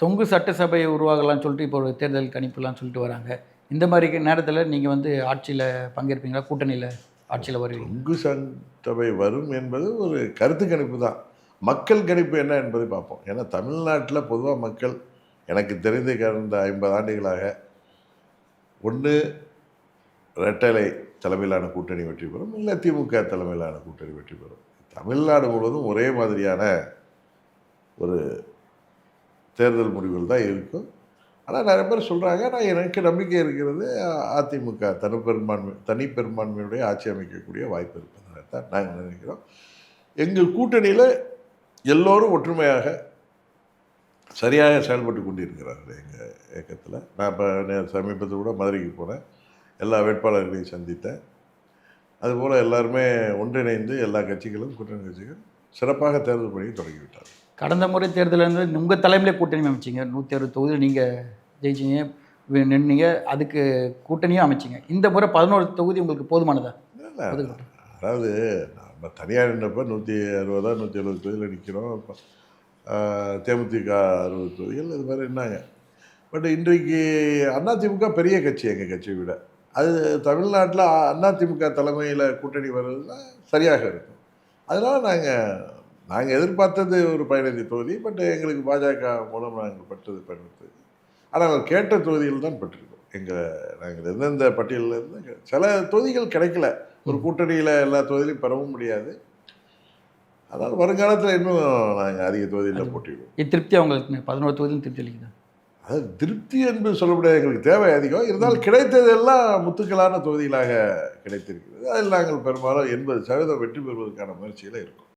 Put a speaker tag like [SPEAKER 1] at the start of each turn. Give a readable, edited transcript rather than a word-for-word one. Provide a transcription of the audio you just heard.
[SPEAKER 1] தொங்கு சட்டசபை உருவாகலாம்னு சொல்லிட்டு இப்போ ஒரு தேர்தல் கணிப்புலாம் சொல்லிட்டு வராங்க. இந்த மாதிரி நேரத்தில் நீங்கள் வந்து ஆட்சியில் பங்கேற்பீங்களா? கூட்டணியில் ஆட்சியில் வருவீங்க?
[SPEAKER 2] தொங்கு சட்டசபை வரும் என்பது ஒரு கருத்து கணிப்பு தான். மக்கள் கணிப்பு என்ன என்பதை பார்ப்போம். ஏன்னா தமிழ்நாட்டில் பொதுவாக மக்கள் எனக்கு தெரிந்து கடந்த 50 ஆண்டுகளாக ஒன்று ரெட்டலை தலைமையிலான கூட்டணி வெற்றி பெறும், இல்லை திமுக தலைமையிலான கூட்டணி வெற்றி பெறும். தமிழ்நாடு முழுவதும் ஒரே மாதிரியான ஒரு தேர்தல் முடிவுகள் தான் இருக்கும். ஆனால் நிறைய பேர் சொல்கிறாங்க, நான் எனக்கு நம்பிக்கை இருக்கிறது அதிமுக தனி பெரும்பான்மையுடைய ஆட்சி அமைக்கக்கூடிய வாய்ப்பு இருப்பதாக தான் நாங்கள் நினைக்கிறோம். எங்கள் கூட்டணியில் எல்லோரும் ஒற்றுமையாக சரியாக செயல்பட்டு கொண்டிருக்கிறார்கள். எங்கள் இயக்கத்தில் நான் இப்போ சமீபத்தில் கூட மதுரைக்கு போனேன், எல்லா வேட்பாளர்களையும் சந்தித்தேன். அதுபோல் எல்லாருமே ஒன்றிணைந்து எல்லா கட்சிகளும் கூட்டணி கட்சிகள் சிறப்பாக தேர்தல் பணியை தொடங்கிவிட்டார்.
[SPEAKER 1] கடந்த முறை தேர்தலில் இருந்து உங்கள் தலைமையிலே கூட்டணி அமைச்சிங்க. 160 தொகுதியில் நீங்கள் ஜெயிச்சிங்க, நின்னீங்க, அதுக்கு கூட்டணியும் அமைச்சிங்க. இந்த முறை 11 தொகுதி உங்களுக்கு போதுமானதா?
[SPEAKER 2] இல்லை, அதாவது நம்ம தனியாக நின்றப்போ 160 170 தொகுதியில் நிற்கிறோம். இப்போ தேமுதிக 60 தொகுதிகள் இது மாதிரி என்னாங்க. பட் இன்றைக்கு அதிமுக பெரிய கட்சி, எங்கள் கட்சியை விட. அது தமிழ்நாட்டில் அதிமுக தலைமையில் கூட்டணி வர்றதுனா சரியாக இருக்கும். அதனால் நாங்கள் எதிர்பார்த்தது ஒரு 15 தொகுதி. பட் எங்களுக்கு பாஜக மூலம் நாங்கள் பெற்றது 15 தொகுதி. ஆனால் கேட்ட தொகுதிகள் தான் பெற்றிருக்கோம். நாங்கள் எந்தெந்த பட்டியலில் இருந்து சில தொகுதிகள் கிடைக்கல. ஒரு கூட்டணியில் எல்லா தொகுதியிலையும் பெறவும் முடியாது. அதனால் வருங்காலத்தில் இன்னும் நாங்கள் அதிக தொகுதியில் போட்டிடுவோம்.
[SPEAKER 1] திருப்தி அவங்களுக்கு 11 தொகுதியும் திருப்தி அளிக்குதா?
[SPEAKER 2] அது திருப்தி என்பது சொல்ல முடியாது. எங்களுக்கு தேவை அதிகம். இருந்தாலும் கிடைத்ததெல்லாம் முத்துக்களான தொகுதிகளாக கிடைத்திருக்கிறது. அதில் நாங்கள் பெரும்பாலும் 80% வெற்றி பெறுவதற்கான முயற்சியில் இருக்கும்.